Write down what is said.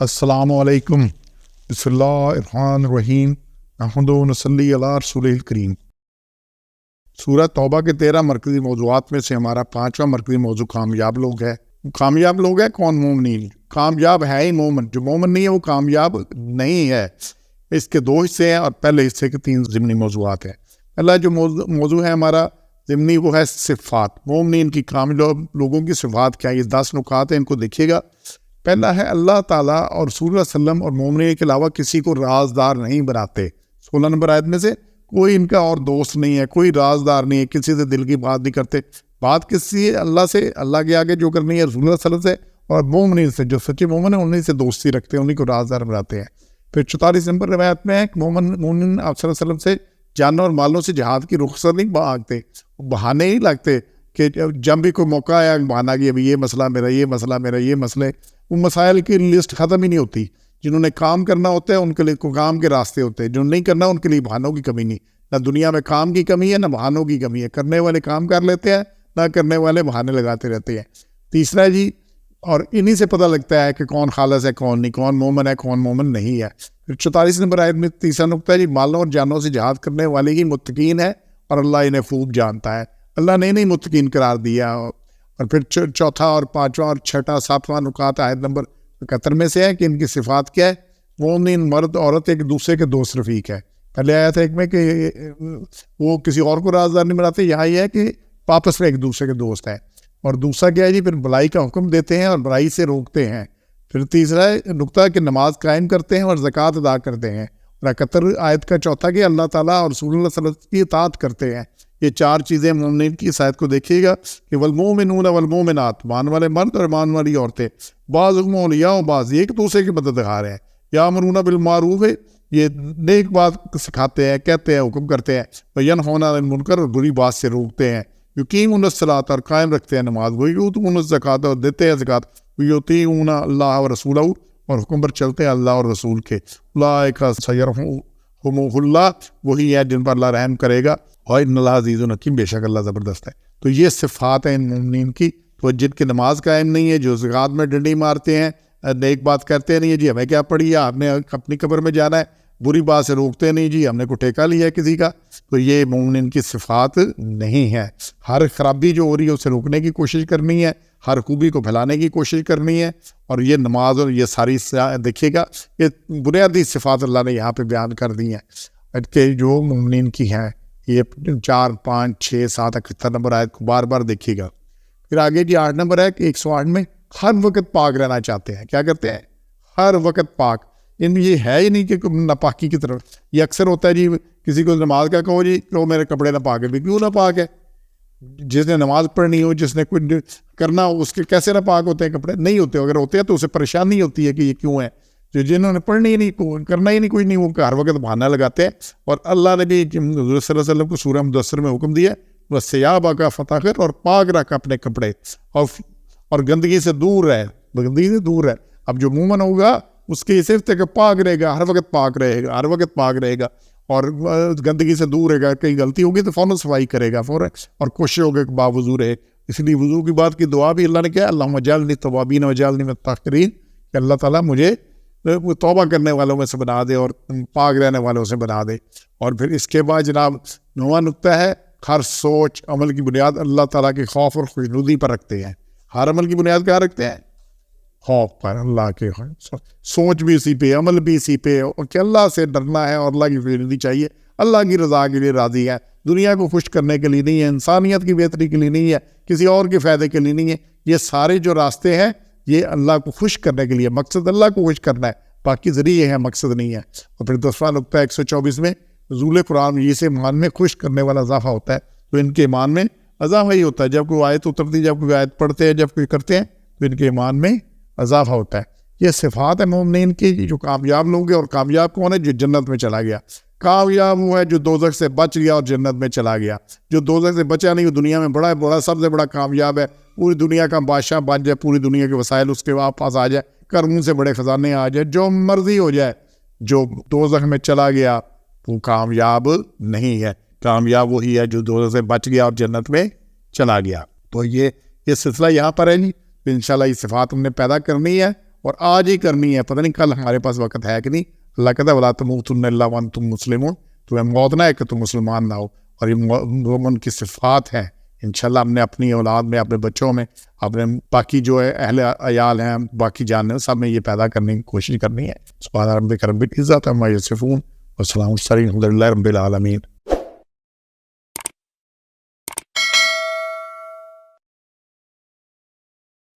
السلام علیکم، بسم اللہ الرحمن الرحیم، نحمد و نصلی علی رسول الکریم۔ سورہ توبہ کے 13 مرکزی موضوعات میں سے ہمارا 5واں مرکزی موضوع کامیاب لوگ ہے۔ کامیاب لوگ ہیں کون؟ مومنین۔ کامیاب ہے ہی مومن، جو مومن نہیں ہے وہ کامیاب نہیں ہے۔ اس کے 2 حصے ہیں اور پہلے حصے کے 3 ضمنی موضوعات ہیں۔ پہلا جو موضوع ہے ہمارا ضمنی وہ ہے صفات، مومنین کی کامیاب لوگوں کی صفات کیا ہے۔ یہ 10 نکات ہیں، ان کو دیکھیے گا۔ پہلا ہے اللہ تعالیٰ اور رسول اللہ صلی اللہ علیہ وسلم اور مومنین کے علاوہ کسی کو رازدار نہیں بناتے۔ 16 نمبر آیت میں سے کوئی ان کا اور دوست نہیں ہے، کوئی رازدار نہیں ہے، کسی سے دل کی بات نہیں کرتے۔ بات کسی اللہ سے، اللہ کے آگے جو کرنی ہے رسول اللہ صلی اللہ علیہ وسلم سے، اور مومنین سے، جو سچے مومن ہیں انہیں سے دوستی رکھتے ہیں، انہیں کو رازدار بناتے ہیں۔ پھر 44 نمبر روایت میں ہے کہ مومن آپ صلی اللہ علیہ وسلم سے جانوں اور مالوں سے جہاد کی رخصت نہیں مانگتے، بہانے نہیں لگتے کہ جب بھی کوئی موقع آیا بہانا کہ ابھی یہ مسئلہ میرا، یہ مسئلہ میرا، یہ مسئلے، وہ مسائل کی لسٹ ختم ہی نہیں ہوتی۔ جنہوں نے کام کرنا ہوتا ہے ان کے لیے کام کے راستے ہوتے ہیں، جو نہیں کرنا ان کے لیے بہانوں کی کمی نہیں۔ نہ دنیا میں کام کی کمی ہے، نہ بہانوں کی کمی ہے۔ کرنے والے کام کر لیتے ہیں، نہ کرنے والے بہانے لگاتے رہتے ہیں۔ تیسرا جی، اور انہی سے پتہ لگتا ہے کہ کون خالص ہے کون نہیں، کون مومن ہے کون مومن نہیں ہے۔ پھر 44 نمبر آیت میں تیسرا نقطہ ہے جی، مالوں اور جانوں سے جہاد کرنے والے ہی متقین ہے اور اللہ انہیں خوب جانتا ہے۔ اللہ نے نہیں متقین قرار دیا۔ اور پھر چوتھا اور 5واں اور 6واں 7واں نکات آیت نمبر 71 میں سے ہے کہ ان کی صفات کیا ہے۔ مومن مرد عورت ایک دوسرے کے دوست رفیق ہے۔ پہلے آیا تھا ایک میں کہ وہ کسی اور کو رازدار نہیں بناتے، یہاں یہ ہے کہ آپس میں ایک دوسرے کے دوست ہیں۔ اور دوسرا کیا ہے جی، پھر بھلائی کا حکم دیتے ہیں اور برائی سے روکتے ہیں۔ پھر تیسرا نقطہ کہ نماز قائم کرتے ہیں اور زکوٰۃ ادا کرتے ہیں۔ اور 71 آیت کا چوتھا کہ اللہ تعالیٰ اور رسول اللہ صلی اللہ علیہ وسلم کی اطاعت کرتے ہیں۔ یہ 4 چیزیں مومنین کی اس آیت کو دیکھیے گا کہ والمومنون والمومنات، مان والے مرد اور مان والی عورتیں، بعضهم اولیاء و بعض، ایک دوسرے کے مددگار ہیں۔ یامرون بالمعروف، یہ نیک بات سکھاتے ہیں، کہتے ہیں، حکم کرتے ہیں۔ وینہون عن المنکر، اور بری بات سے روکتے ہیں۔ یقیمون الصلاۃ، اور قائم رکھتے ہیں نماز۔ ویؤتون الزکوٰۃ، اور دیتے ہیں زکوٰۃ۔ ویطیعون اللہ ورسولہ، اور حکم پر چلتے ہیں اللہ اور رسول کے۔ اولئک سیرحمہم اللہ، وہی ہے جن پر اللہ رحم کرے گا۔ اور ان اللہ عزیز الحکیم، بے شک اللہ زبردست ہے۔ تو یہ صفات ہیں ان مومنین کی۔ تو جن کی نماز قائم نہیں ہے، جو زکوٰۃ میں ڈنڈی مارتے ہیں، نیک بات کرتے نہیں ہے جی ہمیں کیا پڑی ہے، آپ نے اپنی قبر میں جانا ہے، بری بات سے روکتے نہیں جی ہم نے کوئی ٹھیکہ لیا ہے کسی کا، تو یہ مومنین کی صفات نہیں ہے۔ ہر خرابی جو ہو رہی ہے اسے روکنے کی کوشش کرنی ہے، ہر خوبی کو پھیلانے کی کوشش کرنی ہے۔ اور یہ نماز اور یہ ساری دیکھیے گا، یہ بنیادی صفات اللہ نے یہاں پہ بیان کر دی ہیں کہ جو مومنین کی ہیں۔ یہ 4 5 6 7 71 نمبر آیت کو بار بار دیکھیے گا۔ پھر آگے جی 8 نمبر ہے کہ 108 میں ہر وقت پاک رہنا چاہتے ہیں۔ کیا کرتے ہیں؟ ہر وقت پاک۔ ان یہ ہے ہی نہیں کہ ناپاکی کی طرف، یہ اکثر ہوتا ہے جی کسی کو نماز کا کہو جی تو میرے کپڑے ناپاک ہے، بھی کیوں ناپاک ہے؟ جس نے نماز پڑھنی ہو، جس نے کچھ کرنا ہو، اس کے کیسے ناپاک ہوتے ہیں کپڑے؟ نہیں ہوتے۔ اگر ہوتے ہیں تو اسے پریشانی ہوتی ہے کہ یہ کیوں ہے۔ جو جنہوں نے پڑھنی ہی نہیں، کرنا ہی نہیں، کوئی نہیں، وہ ہر وقت بہانہ لگاتے ہیں۔ اور اللہ نے بھی حضور صلی اللہ علیہ وسلم کو سورہ مدثر میں حکم دیا، وَثِيَابَكَ فَطَهِّرْ، اور پاک رکھ اپنے کپڑے، اور گندگی سے دور رہے، گندگی سے دور رہے۔ اب جو مومن ہوگا اس کی صفت ہے کہ پاک رہے گا، ہر وقت پاک رہے گا، ہر وقت پاک رہے گا، اور گندگی سے دور رہے گا۔ کہیں غلطی ہوگی تو فوراً صفائی کرے گا فوراً، اور کوشش ہوگی کہ باوضو رہے۔ اس لیے وضو کی بات کی دعا بھی اللہ نے کیا، اللہم اجعلنی توابین واجعلنی من الطاہرین، کہ اللہ تعالیٰ مجھے توبہ کرنے والوں میں سے بنا دے اور پاک رہنے والوں سے بنا دے۔ اور پھر اس کے بعد جناب 9واں نقطہ ہے، ہر سوچ عمل کی بنیاد اللہ تعالیٰ کے خوف اور خوشنودی پر رکھتے ہیں۔ ہر عمل کی بنیاد کیا رکھتے ہیں؟ خوف پر، اللہ کے سوچ بھی اسی پہ، عمل بھی اسی پہ، اور کہ اللہ سے ڈرنا ہے اور اللہ کی خوشنودی چاہیے، اللہ کی رضا کے لیے راضی ہے، دنیا کو خوش کرنے کے لیے نہیں ہے، انسانیت کی بہتری کے لیے نہیں ہے، کسی اور کے فائدے کے لیے نہیں ہے۔ یہ سارے جو راستے ہیں یہ اللہ کو خوش کرنے کے لیے، مقصد اللہ کو خوش کرنا ہے، باقی ذریعے ہیں، مقصد نہیں ہے۔ اور پھر 10واں نقطہ 124 میں نزول قرآن، یہ سے ایمان میں خوش کرنے والا اضافہ ہوتا ہے۔ تو ان کے ایمان میں اضافہ ہی ہوتا ہے، جب کوئی آیت اترتی، جب کوئی آیت پڑھتے ہیں، جب کوئی کرتے ہیں تو ان کے ایمان میں اضافہ ہوتا ہے۔ یہ صفات ہے مومنین کی، جو کامیاب لوگ ہیں۔ اور کامیاب کون ہے؟ جو جنت میں چلا گیا۔ کامیاب وہ ہے جو دوزخ سے بچ گیا اور جنت میں چلا گیا۔ جو دوزخ سے بچا نہیں، وہ دنیا میں بڑا سب سے بڑا کامیاب ہے، پوری دنیا کا بادشاہ بن جائے، پوری دنیا کے وسائل اس کے پاس آ جائے، کرموں سے بڑے خزانے آ جائے، جو مرضی ہو جائے۔ جو دوزخ میں چلا گیا وہ کامیاب نہیں ہے۔ کامیاب وہی ہے جو دوزخ سے بچ گیا اور جنت میں چلا گیا۔ تو یہ سلسلہ یہاں پر ہے نہیں۔ انشاءاللہ یہ صفات ہم نے پیدا کرنی ہے اور آج ہی کرنی ہے، پتہ نہیں کل ہمارے پاس وقت ہے کہ نہیں. اللہ کہتا ہے وَلَا تَمُوتُنَّ إِلَّا وَأَنْتُم مُسْلِمُونَ، تمہیں موت نہ ہے کہ تم مسلمان نہ ہو. اور یہ مومن کی صفات ہیں. انشاءاللہ ہم نے اپنی اولاد میں، اپنے بچوں میں، اپنے باقی جو ہے اہل عیال ہیں، باقی جاننے سب میں یہ پیدا کرنے کی کوشش کرنی ہے. سبحان ربک رب العزت عما یصفون وسلام علی المرسلین الحمد للہ رب العالمین.